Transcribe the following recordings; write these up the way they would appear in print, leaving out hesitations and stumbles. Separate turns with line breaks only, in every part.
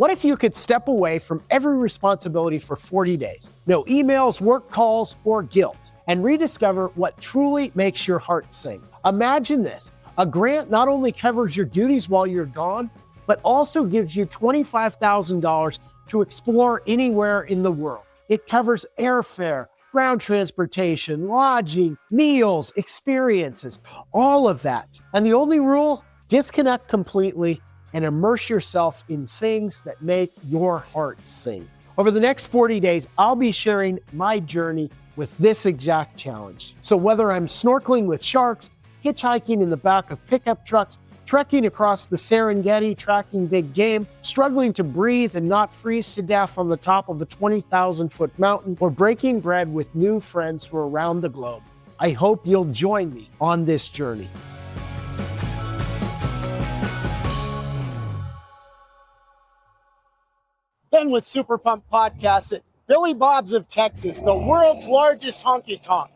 What if you could step away from every responsibility for 40 days? No emails, work calls, or guilt, and rediscover what truly makes your heart sing. Imagine this. A grant not only covers your duties while you're gone, but also gives you $25,000 to explore anywhere in the world. It covers airfare, ground transportation, lodging, meals, experiences, all of that. And the only rule? Disconnect completely and immerse yourself in things that make your heart sing. Over the next 40 days, I'll be sharing my journey with this exact challenge. So whether I'm snorkeling with sharks, hitchhiking in the back of pickup trucks, trekking across the Serengeti, tracking big game, struggling to breathe and not freeze to death on the top of the 20,000-foot mountain, or breaking bread with new friends from around the globe, I hope you'll join me on this journey. Then with SuperPumped Podcast at Billy Bob's of Texas, the world's largest honky tonk.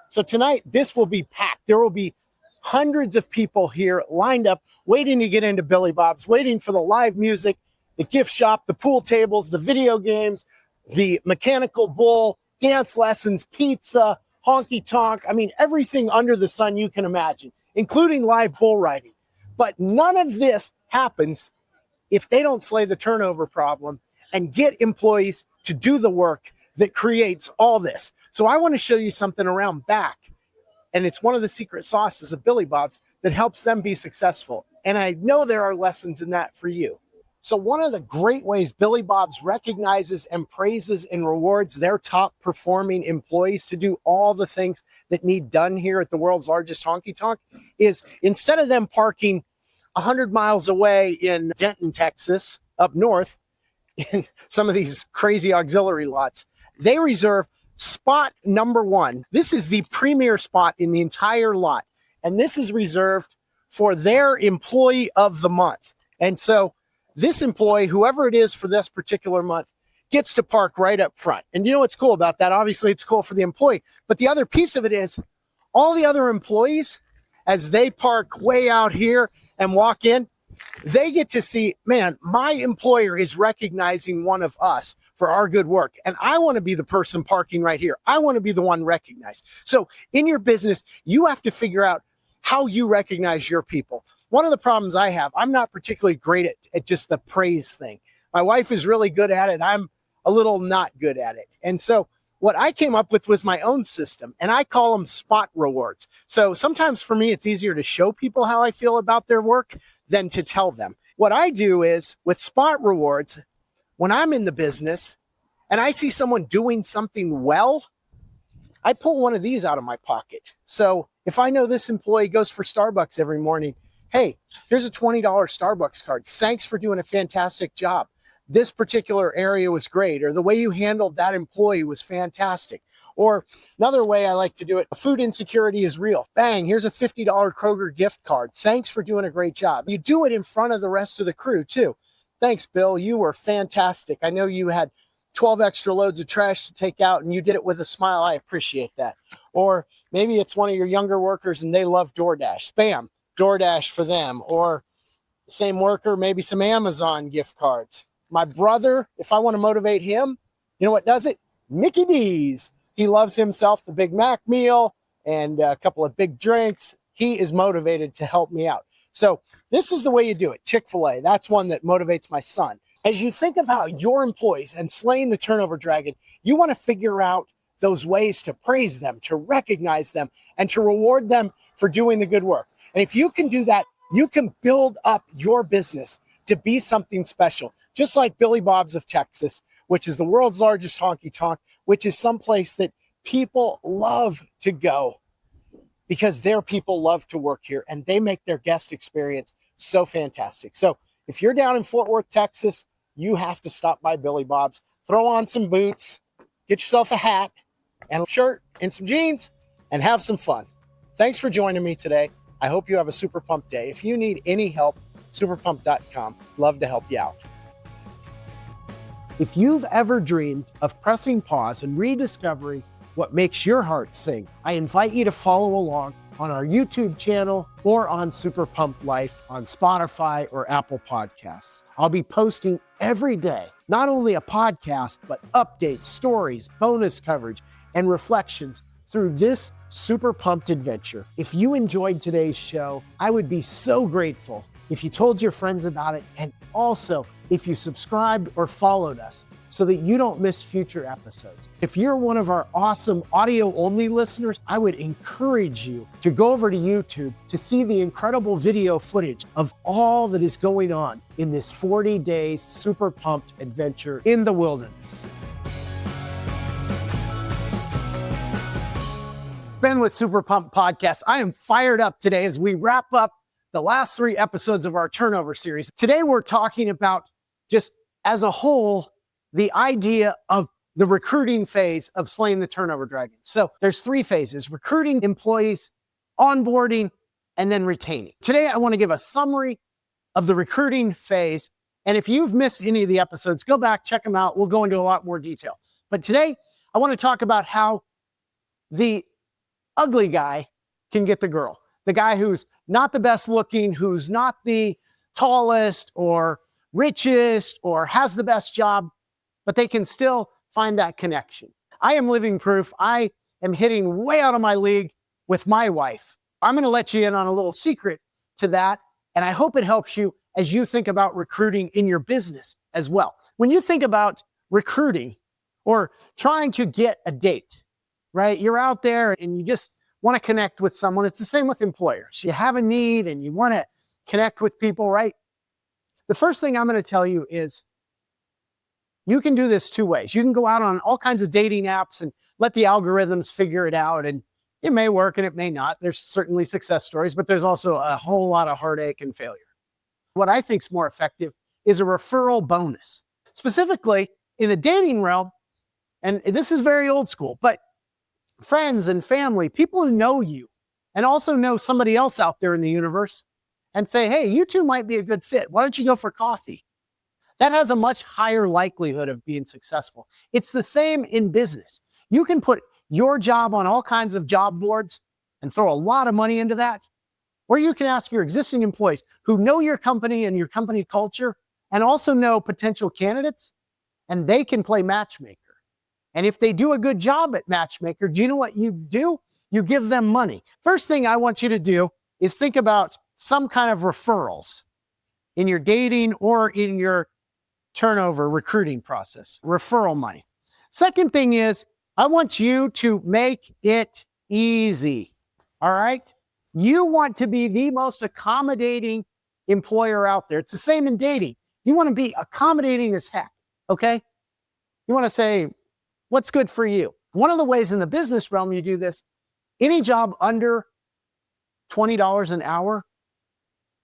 So tonight, this will be packed. There will be hundreds of people here lined up, waiting to get into Billy Bob's, waiting for the live music, the gift shop, the pool tables, the video games, the mechanical bull, dance lessons, pizza, honky tonk. I mean, everything under the sun you can imagine, including live bull riding. But none of this happens if they don't slay the turnover problem and get employees to do the work that creates all this. So I want to show you something around back. And it's one of the secret sauces of Billy Bob's that helps them be successful. And I know there are lessons in that for you. So one of the great ways Billy Bob's recognizes and praises and rewards their top performing employees to do all the things that need done here at the world's largest honky tonk is, instead of them parking 100 miles away in Denton, Texas, up north, in some of these crazy auxiliary lots, they reserve spot number one. This is the premier spot in the entire lot. And this is reserved for their employee of the month. And so this employee, whoever it is for this particular month, gets to park right up front. And you know what's cool about that? Obviously, it's cool for the employee. But the other piece of it is all the other employees, as they park way out here and walk in, they get to see, man, my employer is recognizing one of us for our good work. And I want to be the person parking right here. I want to be the one recognized. So in your business, you have to figure out how you recognize your people. One of the problems I have, I'm not particularly great at just the praise thing. My wife is really good at it. I'm a little not good at it. And so what I came up with was my own system, and I call them spot rewards. So sometimes for me, it's easier to show people how I feel about their work than to tell them. What I do is with spot rewards, when I'm in the business and I see someone doing something well, I pull one of these out of my pocket. So if I know this employee goes for Starbucks every morning, hey, here's a $20 Starbucks card. Thanks for doing a fantastic job. This particular area was great, or the way you handled that employee was fantastic. Or another way I like to do it, food insecurity is real. Bang, here's a $50 Kroger gift card. Thanks for doing a great job. You do it in front of the rest of the crew too. Thanks, Bill, you were fantastic. I know you had 12 extra loads of trash to take out and you did it with a smile. I appreciate that. Or maybe it's one of your younger workers and they love DoorDash. Spam, DoorDash for them. Or same worker, maybe some Amazon gift cards. My brother, if I want to motivate him, you know what does it? Mickey D's. He loves himself the Big Mac meal and a couple of big drinks. He is motivated to help me out. So this is the way you do it. Chick-fil-A, that's one that motivates my son. As you think about your employees and slaying the turnover dragon, you want to figure out those ways to praise them, to recognize them, and to reward them for doing the good work. And if you can do that, you can build up your business to be something special, just like Billy Bob's of Texas, which is the world's largest honky tonk, which is someplace that people love to go because their people love to work here and they make their guest experience so fantastic. So if you're down in Fort Worth, Texas, you have to stop by Billy Bob's, throw on some boots, get yourself a hat and a shirt and some jeans and have some fun. Thanks for joining me today. I hope you have a super pumped day. If you need any help, SuperPumped.com. Love to help you out. If you've ever dreamed of pressing pause and rediscovering what makes your heart sing, I invite you to follow along on our YouTube channel or on Super Pumped Life on Spotify or Apple Podcasts. I'll be posting every day, not only a podcast, but updates, stories, bonus coverage, and reflections through this Super Pumped adventure. If you enjoyed today's show, I would be so grateful if you told your friends about it, and also if you subscribed or followed us so that you don't miss future episodes. If you're one of our awesome audio-only listeners, I would encourage you to go over to YouTube to see the incredible video footage of all that is going on in this 40-day Super Pumped adventure in the wilderness. Ben with Super Pumped Podcast. I am fired up today as we wrap up the last 3 episodes of our turnover series. Today we're talking about, just as a whole, the idea of the recruiting phase of slaying the turnover dragon. So there's 3 phases: recruiting employees, onboarding, and then retaining. Today I want to give a summary of the recruiting phase. And if you've missed any of the episodes, go back, check them out. We'll go into a lot more detail. But today I want to talk about how the ugly guy can get the girl. The guy who's not the best looking, who's not the tallest or richest or has the best job, but they can still find that connection. I am living proof. I am hitting way out of my league with my wife. I'm going to let you in on a little secret to that, and I hope it helps you as you think about recruiting in your business as well. When you think about recruiting or trying to get a date, right? You're out there and you just want to connect with someone. It's the same with employers. You have a need and you want to connect with people, right? The first thing I'm going to tell you is you can do this 2 ways. You can go out on all kinds of dating apps and let the algorithms figure it out, and it may work and it may not. There's certainly success stories, but there's also a whole lot of heartache and failure. What I think is more effective is a referral bonus. Specifically in the dating realm, and this is very old school, but friends and family, people who know you and also know somebody else out there in the universe, and say, hey, you two might be a good fit. Why don't you go for coffee? That has a much higher likelihood of being successful. It's the same in business. You can put your job on all kinds of job boards and throw a lot of money into that. Or you can ask your existing employees who know your company and your company culture and also know potential candidates, and they can play matchmaker. And if they do a good job at matchmaker, do you know what you do? You give them money. First thing I want you to do is think about some kind of referrals in your dating or in your turnover recruiting process. Referral money. Second thing is, I want you to make it easy. All right? You want to be the most accommodating employer out there. It's the same in dating. You want to be accommodating as heck, okay? You want to say, what's good for you? One of the ways in the business realm you do this, any job under $20 an hour,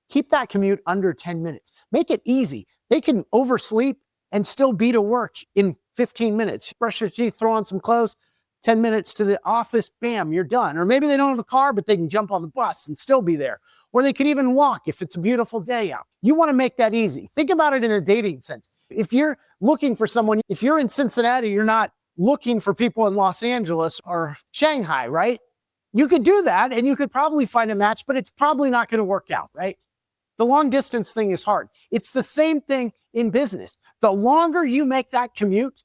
keep that commute under 10 minutes. Make it easy. They can oversleep and still be to work in 15 minutes. Brush your teeth, throw on some clothes, 10 minutes to the office, bam, you're done. Or maybe they don't have a car, but they can jump on the bus and still be there. Or they can even walk if it's a beautiful day out. You want to make that easy. Think about it in a dating sense. If you're looking for someone, if you're in Cincinnati, you're not looking for people in Los Angeles or Shanghai, right? You could do that and you could probably find a match, but it's probably not going to work out, right? The long distance thing is hard. It's the same thing in business. The longer you make that commute,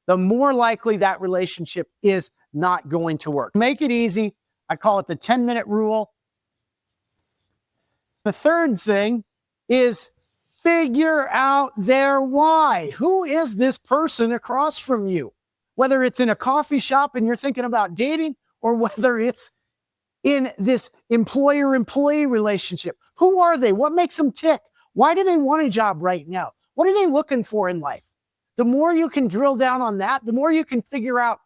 the more likely that relationship is not going to work. Make it easy. I call it the 10-minute rule. The third thing is figure out their why. Who is this person across from you? Whether it's in a coffee shop and you're thinking about dating, or whether it's in this employer-employee relationship. Who are they? What makes them tick? Why do they want a job right now? What are they looking for in life? The more you can drill down on that, the more you can figure out,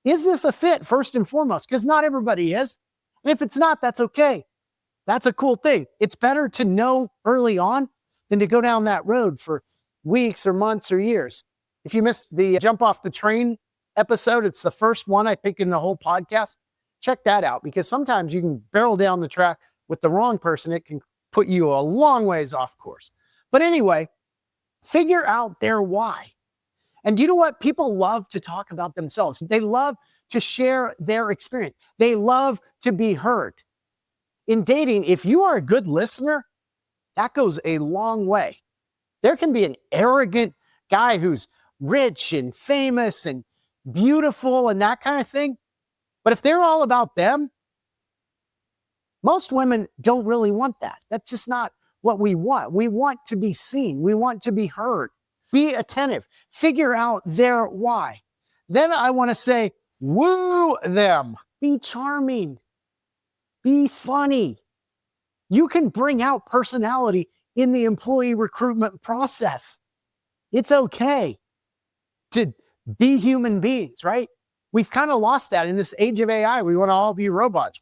is this a fit first and foremost? Because not everybody is. And if it's not, that's okay. That's a cool thing. It's better to know early on than to go down that road for weeks or months or years. If you missed the jump off the train episode, it's the first one, I think, in the whole podcast. Check that out, because sometimes you can barrel down the track with the wrong person. It can put you a long ways off course. But anyway, figure out their why. And do you know what? People love to talk about themselves. They love to share their experience. They love to be heard. In dating, if you are a good listener, that goes a long way. There can be an arrogant guy who's rich and famous and beautiful and that kind of thing. But if they're all about them, most women don't really want that. That's just not what we want. We want to be seen. We want to be heard. Be attentive. Figure out their why. Then I want to say, woo them. Be charming. Be funny. You can bring out personality in the employee recruitment process. It's okay to be human beings, right? We've kind of lost that in this age of AI. We want to all be robots.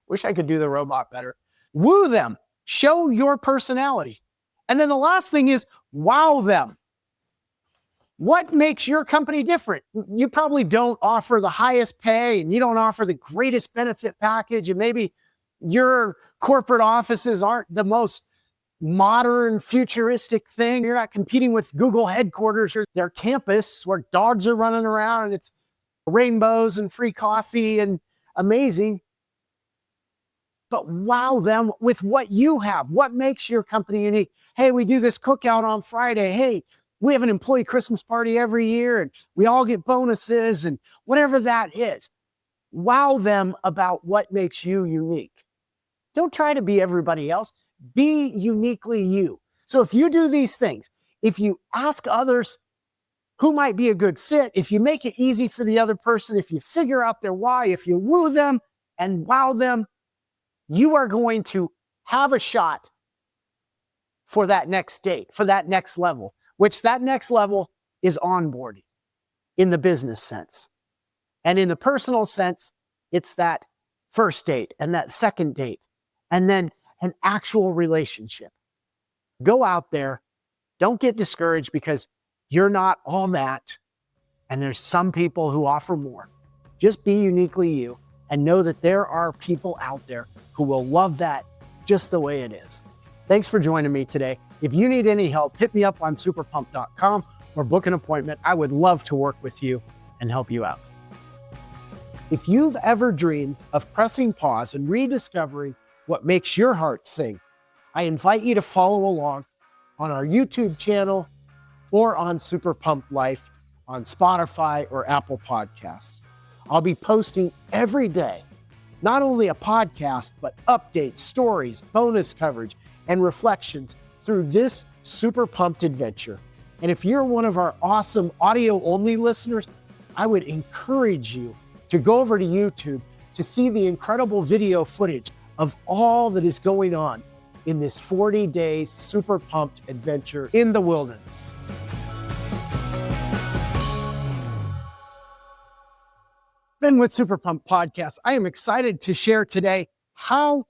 Wish I could do the robot better. Woo them. Show your personality. And then the last thing is wow them. What makes your company different? You probably don't offer the highest pay and you don't offer the greatest benefit package, and maybe your corporate offices aren't the most modern, futuristic thing. You're not competing with Google headquarters or their campus where dogs are running around and it's rainbows and free coffee and amazing. But wow them with what you have. What makes your company unique? Hey, we do this cookout on Friday. Hey, we have an employee Christmas party every year and we all get bonuses and whatever that is. Wow them about what makes you unique. Don't try to be everybody else. Be uniquely you. So if you do these things, if you ask others who might be a good fit, if you make it easy for the other person, if you figure out their why, if you woo them and wow them, you are going to have a shot for that next date, for that next level, which that next level is onboarding in the business sense. And in the personal sense, it's that first date and that second date, and then an actual relationship. Go out there. Don't get discouraged because you're not all that. And there's some people who offer more. Just be uniquely you and know that there are people out there who will love that just the way it is. Thanks for joining me today. If you need any help, hit me up on superpumped.com or book an appointment. I would love to work with you and help you out. If you've ever dreamed of pressing pause and rediscovering what makes your heart sing, I invite you to follow along on our YouTube channel or on SuperPumped Life on Spotify or Apple Podcasts. I'll be posting every day, not only a podcast, but updates, stories, bonus coverage, and reflections through this Super Pumped adventure. And if you're one of our awesome audio-only listeners, I would encourage you to go over to YouTube to see the incredible video footage of all that is going on in this 40-day Super Pumped adventure in the wilderness. Ben with Super Pumped Podcast. I am excited to share today how,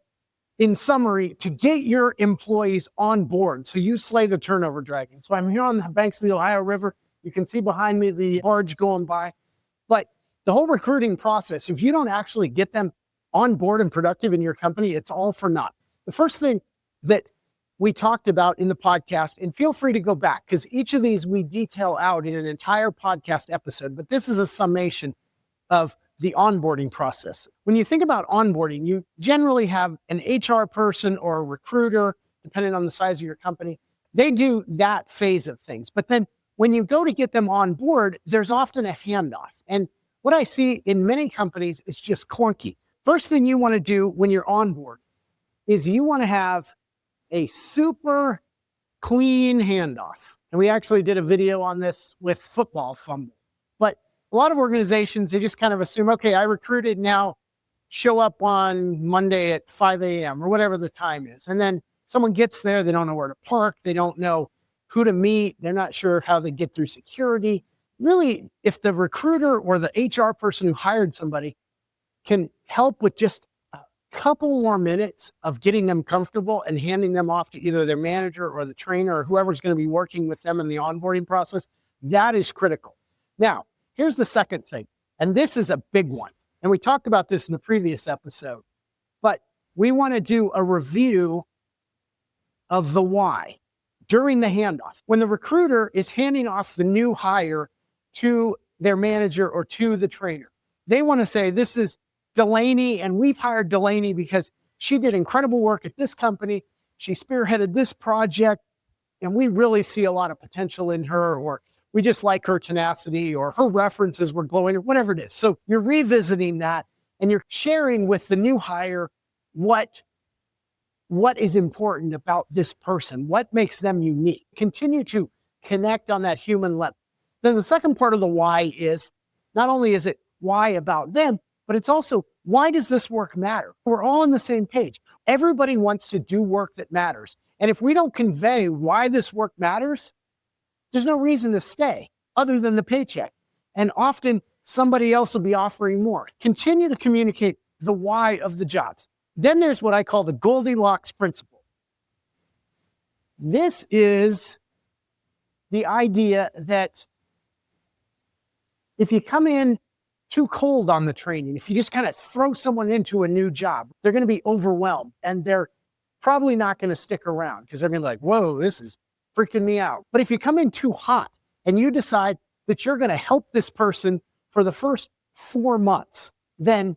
in summary, to get your employees on board so you slay the turnover dragon. So I'm here on the banks of the Ohio River. You can see behind me the barge going by. But the whole recruiting process, if you don't actually get them on board and productive in your company, it's all for naught. The first thing that we talked about in the podcast, and feel free to go back because each of these we detail out in an entire podcast episode, but this is a summation of the onboarding process. When you think about onboarding, you generally have an HR person or a recruiter, depending on the size of your company. They do that phase of things. But then when you go to get them on board, there's often a handoff. And what I see in many companies is just clunky. First thing you want to do when you're on board is you want to have a super clean handoff. And we actually did a video on this with football fumble. But a lot of organizations, they just kind of assume, okay, I recruited, now show up on Monday at 5 a.m. or whatever the time is. And then someone gets there, they don't know where to park, they don't know who to meet, they're not sure how they get through security. Really, if the recruiter or the HR person who hired somebody can help with just a couple more minutes of getting them comfortable and handing them off to either their manager or the trainer or whoever's going to be working with them in the onboarding process, that is critical. Now, here's the second thing, and this is a big one. And we talked about this in the previous episode, but we want to do a review of the why during the handoff. When the recruiter is handing off the new hire to their manager or to the trainer. They want to say, this is Delaney, and we've hired Delaney because she did incredible work at this company. She spearheaded this project, and we really see a lot of potential in her, or we just like her tenacity, or her references were glowing, or whatever it is. So you're revisiting that, and you're sharing with the new hire what is important about this person, what makes them unique. Continue to connect on that human level. Then the second part of the why is, not only is it why about them, but it's also, why does this work matter? We're all on the same page. Everybody wants to do work that matters. And if we don't convey why this work matters, there's no reason to stay other than the paycheck. And often somebody else will be offering more. Continue to communicate the why of the jobs. Then there's what I call the Goldilocks principle. This is the idea that if you come in too cold on the training, if you just kind of throw someone into a new job, they're going to be overwhelmed, and they're probably not going to stick around because they're going to be like, whoa, this is freaking me out. But if you come in too hot and you decide that you're going to help this person for the first 4 months, then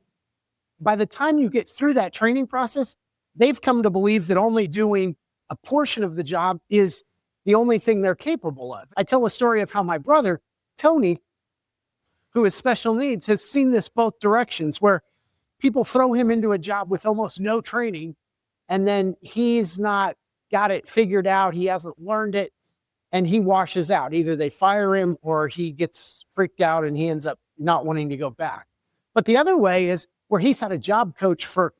by the time you get through that training process, they've come to believe that only doing a portion of the job is the only thing they're capable of. I tell a story of how my brother, Tony, who has special needs, has seen this both directions, where people throw him into a job with almost no training, and then he's not got it figured out, he hasn't learned it, and he washes out. Either they fire him or he gets freaked out and he ends up not wanting to go back. But the other way is where he's had a job coach for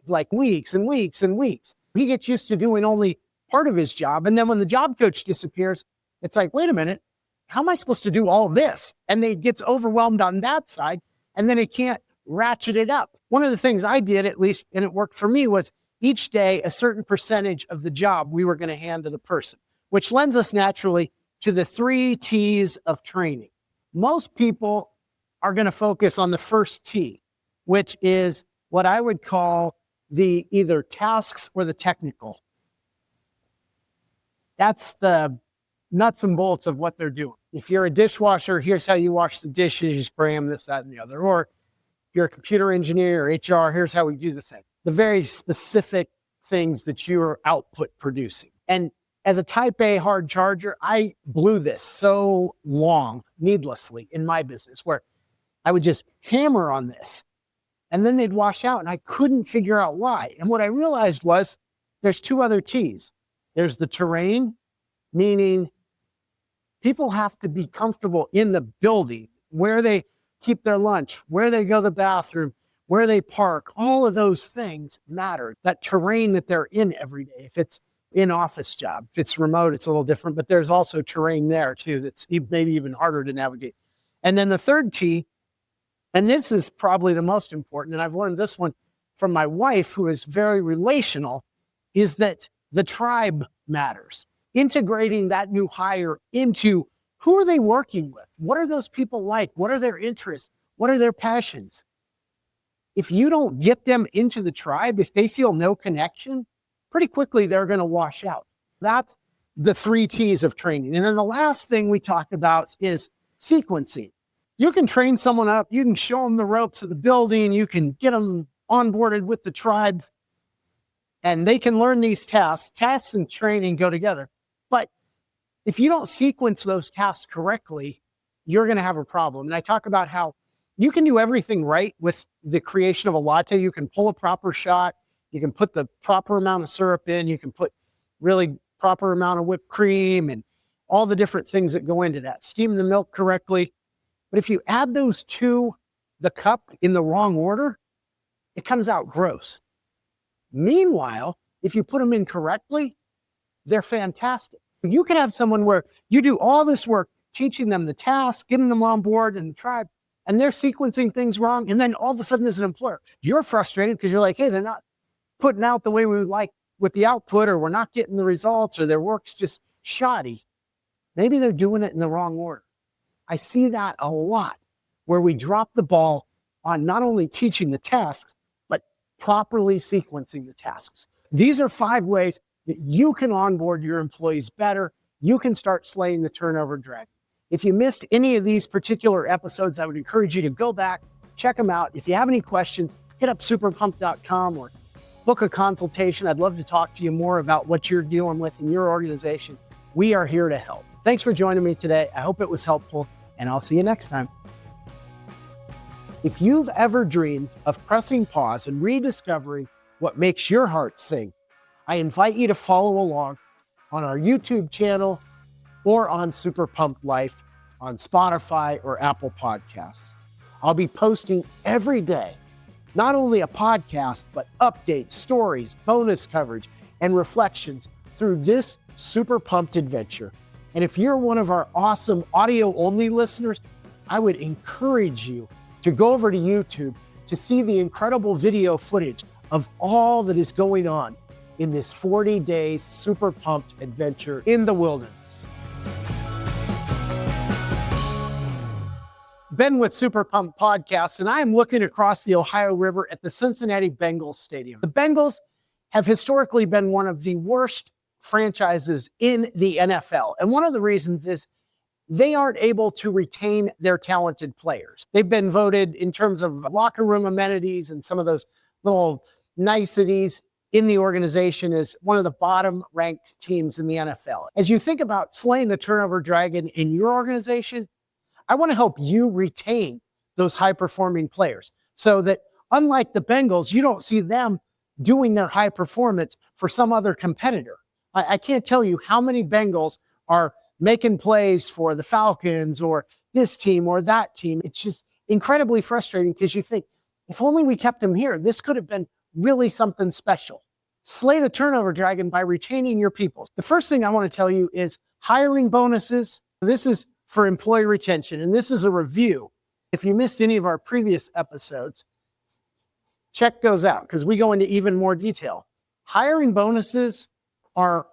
like weeks and weeks and weeks. He gets used to doing only part of his job, and then when the job coach disappears, it's like, wait a minute, how am I supposed to do all of this? And he gets overwhelmed on that side, and then he can't ratchet it up. One of the things I did, at least, and it worked for me, was each day a certain percentage of the job we were going to hand to the person, which lends us naturally to the 3 T's of training. Most people are going to focus on the first T, which is what I would call the either tasks or the technical. That's the nuts and bolts of what they're doing. If you're a dishwasher, here's how you wash the dishes, you spray them, this, that, and the other. Or if you're a computer engineer or HR, here's how we do the thing. The very specific things that you're output producing. And as a type A hard charger, I blew this so long, needlessly, in my business, where I would just hammer on this, and then they'd wash out, and I couldn't figure out why. And what I realized was there's 2 other T's. There's the terrain, meaning people have to be comfortable in the building, where they keep their lunch, where they go to the bathroom, where they park. All of those things matter. That terrain that they're in every day. If it's an office job, if it's remote, it's a little different, but there's also terrain there too that's maybe even harder to navigate. And then the third T, and this is probably the most important, and I've learned this one from my wife, who is very relational, is that the tribe matters. Integrating that new hire into who are they working with? What are those people like? What are their interests? What are their passions? If you don't get them into the tribe, if they feel no connection, pretty quickly they're going to wash out. That's the 3 T's of training. And then the last thing we talk about is sequencing. You can train someone up, you can show them the ropes of the building, you can get them onboarded with the tribe, and they can learn these tasks. Tasks and training go together. But if you don't sequence those tasks correctly, you're going to have a problem. And I talk about how you can do everything right with the creation of a latte. You can pull a proper shot. You can put the proper amount of syrup in. You can put really proper amount of whipped cream and all the different things that go into that. Steam the milk correctly. But if you add those to the cup in the wrong order, it comes out gross. Meanwhile, if you put them in correctly, they're fantastic. You can have someone where you do all this work, teaching them the task, getting them on board in the tribe, and they're sequencing things wrong. And then all of a sudden, as an employer, you're frustrated because you're like, hey, they're not putting out the way we would like with the output, or we're not getting the results, or their work's just shoddy. Maybe they're doing it in the wrong order. I see that a lot, where we drop the ball on not only teaching the tasks, but properly sequencing the tasks. These are 5 ways that you can onboard your employees better. You can start slaying the turnover dragon. If you missed any of these particular episodes, I would encourage you to go back, check them out. If you have any questions, hit up superpumped.com or book a consultation. I'd love to talk to you more about what you're dealing with in your organization. We are here to help. Thanks for joining me today. I hope it was helpful, and I'll see you next time. If you've ever dreamed of pressing pause and rediscovering what makes your heart sing, I invite you to follow along on our YouTube channel or on SuperPumped Life on Spotify or Apple Podcasts. I'll be posting every day, not only a podcast, but updates, stories, bonus coverage, and reflections through this Super Pumped adventure. And if you're one of our awesome audio-only listeners, I would encourage you to go over to YouTube to see the incredible video footage of all that is going on in this 40-day Super Pumped adventure in the wilderness. Ben with Super Pumped Podcast, and I am looking across the Ohio River at the Cincinnati Bengals Stadium. The Bengals have historically been one of the worst franchises in the NFL. And one of the reasons is they aren't able to retain their talented players. They've been voted in terms of locker room amenities and some of those little niceties in the organization as one of the bottom ranked teams in the NFL. As you think about slaying the turnover dragon in your organization, I want to help you retain those high performing players so that unlike the Bengals, you don't see them doing their high performance for some other competitor. I can't tell you how many Bengals are making plays for the Falcons or this team or that team. It's just incredibly frustrating because you think, if only we kept them here, this could have been really something special. Slay the turnover dragon by retaining your people. The first thing I want to tell you is hiring bonuses. This is for employee retention, and this is a review. If you missed any of our previous episodes, check those out because we go into even more detail. Hiring bonuses are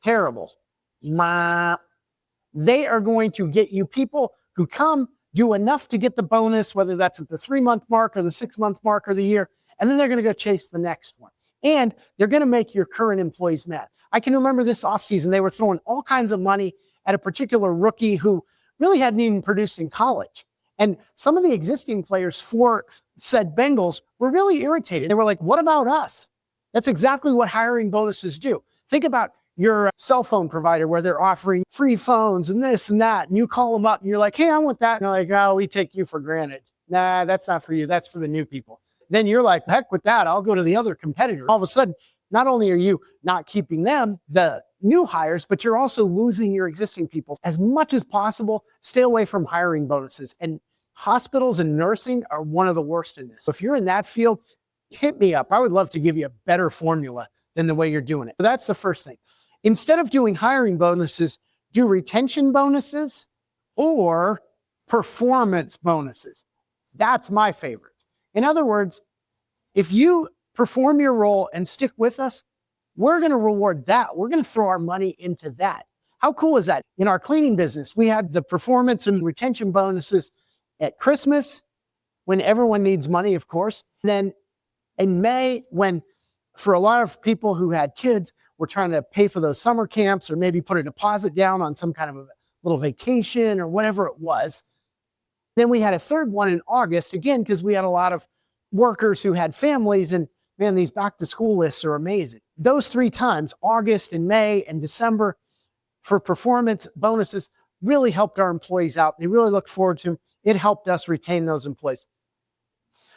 terrible. They are going to get you people who come, do enough to get the bonus, whether that's at the 3-month mark or the 6-month mark or the year, and then they're going to go chase the next one. And they're going to make your current employees mad. I can remember this offseason, they were throwing all kinds of money at a particular rookie who really hadn't even produced in college. And some of the existing players for said Bengals were really irritated. They were like, what about us? That's exactly what hiring bonuses do. Think about your cell phone provider where they're offering free phones and this and that. And you call them up and you're like, hey, I want that. And they're like, oh, we take you for granted. Nah, that's not for you. That's for the new people. Then you're like, heck with that. I'll go to the other competitor. All of a sudden, not only are you not keeping them, the new hires, but you're also losing your existing people. As much as possible, stay away from hiring bonuses. And hospitals and nursing are one of the worst in this. So if you're in that field, hit me up. I would love to give you a better formula than the way you're doing it. So that's the first thing. Instead of doing hiring bonuses, do retention bonuses or performance bonuses. That's my favorite. In other words, if you perform your role and stick with us, we're going to reward that. We're going to throw our money into that. How cool is that? In our cleaning business, we had the performance and retention bonuses at Christmas when everyone needs money, of course. And then in May, when for a lot of people who had kids, we're trying to pay for those summer camps or maybe put a deposit down on some kind of a little vacation or whatever it was. Then we had a third one in August, again, because we had a lot of workers who had families, and man, these back to school lists are amazing. Those 3 times, August and May and December, for performance bonuses, really helped our employees out. They really looked forward to them. It helped us retain those employees.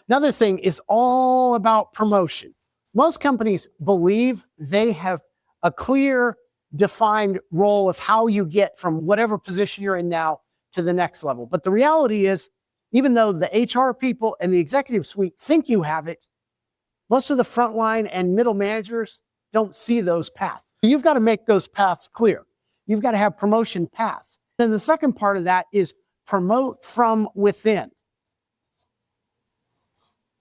Another thing is all about promotion. Most companies believe they have a clear, defined role of how you get from whatever position you're in now to the next level. But the reality is, even though the HR people and the executive suite think you have it, most of the frontline and middle managers don't see those paths. You've got to make those paths clear. You've got to have promotion paths. Then the second part of that is promote from within.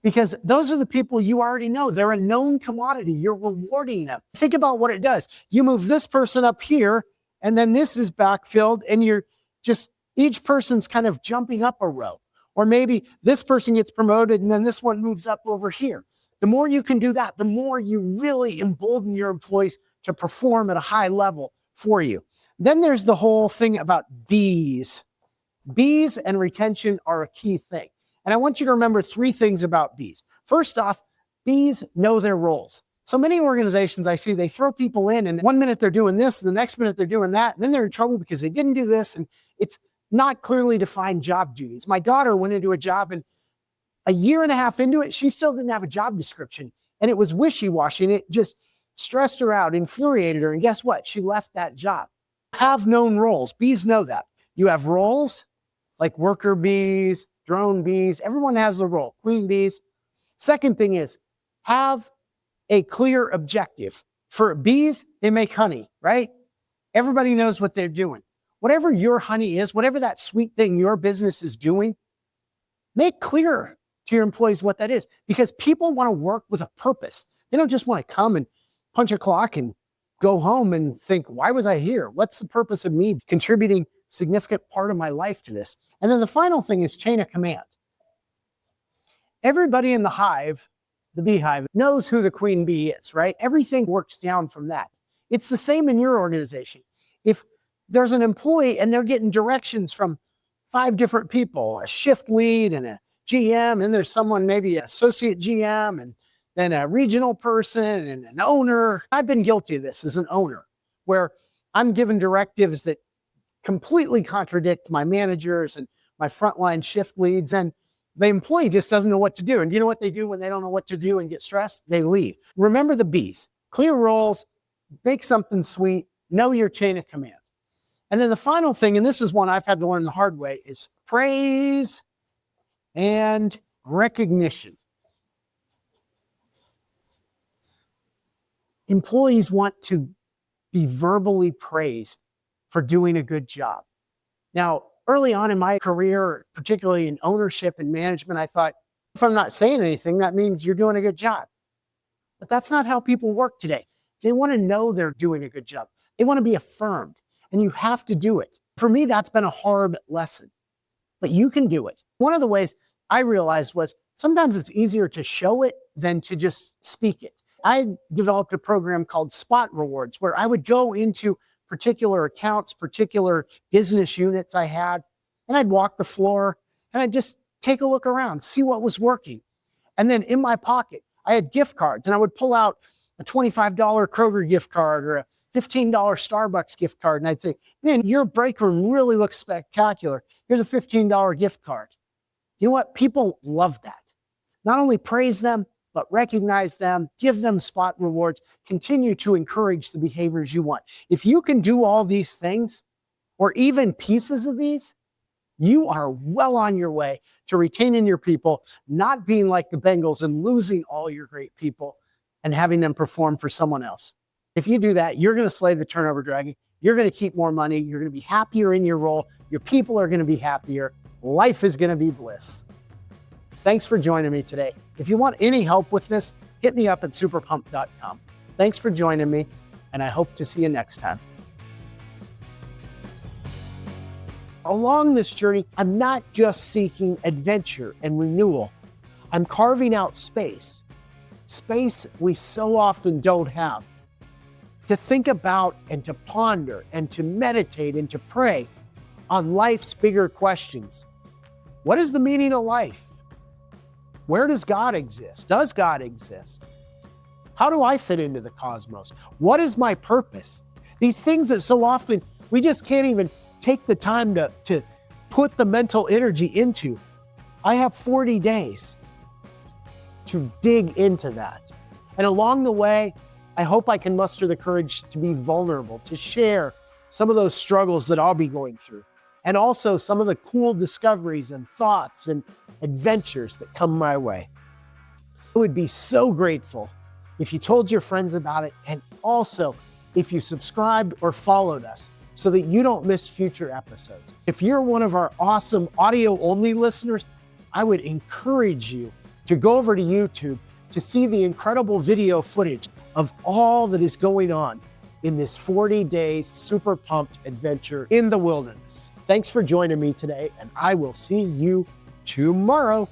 Because those are the people you already know. They're a known commodity. You're rewarding them. Think about what it does. You move this person up here, and then this is backfilled, and you're just, each person's kind of jumping up a row. Or maybe this person gets promoted, and then this one moves up over here. The more you can do that, the more you really embolden your employees to perform at a high level for you. Then there's the whole thing about B's. Bees and retention are a key thing. And I want you to remember 3 things about bees. First off, bees know their roles. So many organizations I see, they throw people in and one minute they're doing this, the next minute they're doing that, and then they're in trouble because they didn't do this. And it's not clearly defined job duties. My daughter went into a job and a year and a half into it, she still didn't have a job description. And it was wishy-washy and it just stressed her out, infuriated her. And guess what? She left that job. Have known roles. Bees know that. You have roles like worker bees, drone bees. Everyone has a role. Queen bees. Second thing is have a clear objective. For bees, they make honey, right? Everybody knows what they're doing. Whatever your honey is, whatever that sweet thing your business is doing, make clear to your employees what that is, because people want to work with a purpose. They don't just want to come and punch a clock and go home and think, why was I here? What's the purpose of me contributing significant part of my life to this? And then the final thing is chain of command. Everybody in the hive, the beehive, knows who the queen bee is, right? Everything works down from that. It's the same in your organization. If there's an employee and they're getting directions from 5 different people, a shift lead and a GM, and there's someone, maybe an associate GM, and then a regional person and an owner. I've been guilty of this as an owner, where I'm given directives that completely contradict my managers and my frontline shift leads, and the employee just doesn't know what to do. And you know what they do when they don't know what to do and get stressed? They leave. Remember the bees. Clear roles, make something sweet, know your chain of command. And then the final thing, and this is one I've had to learn the hard way, is praise and recognition. Employees want to be verbally praised for doing a good job. Now, early on in my career, particularly in ownership and management, I thought, if I'm not saying anything, that means you're doing a good job. But that's not how people work today. They want to know they're doing a good job. They want to be affirmed, and you have to do it. For me, that's been a hard lesson, but you can do it. One of the ways I realized was sometimes it's easier to show it than to just speak it. I developed a program called Spot Rewards, where I would go into particular accounts, particular business units I had, and I'd walk the floor and I'd just take a look around, see what was working. And then in my pocket, I had gift cards, and I would pull out a $25 Kroger gift card or a $15 Starbucks gift card. And I'd say, man, your break room really looks spectacular. Here's a $15 gift card. You know what? People love that. Not only praise them, but recognize them, give them spot rewards, continue to encourage the behaviors you want. If you can do all these things, or even pieces of these, you are well on your way to retaining your people, not being like the Bengals and losing all your great people and having them perform for someone else. If you do that, you're going to slay the turnover dragon. You're going to keep more money. You're going to be happier in your role. Your people are going to be happier. Life is going to be bliss. Thanks for joining me today. If you want any help with this, hit me up at superpumped.com. Thanks for joining me, and I hope to see you next time. Along this journey, I'm not just seeking adventure and renewal. I'm carving out space we so often don't have, to think about and to ponder and to meditate and to pray on life's bigger questions. What is the meaning of life? Where does God exist? Does God exist? How do I fit into the cosmos? What is my purpose? These things that so often we just can't even take the time to put the mental energy into. I have 40 days to dig into that. And along the way, I hope I can muster the courage to be vulnerable, to share some of those struggles that I'll be going through, and also some of the cool discoveries and thoughts and adventures that come my way. I would be so grateful if you told your friends about it, and also if you subscribed or followed us so that you don't miss future episodes. If you're one of our awesome audio-only listeners, I would encourage you to go over to YouTube to see the incredible video footage of all that is going on in this 40-day super pumped adventure in the wilderness. Thanks for joining me today, and I will see you tomorrow.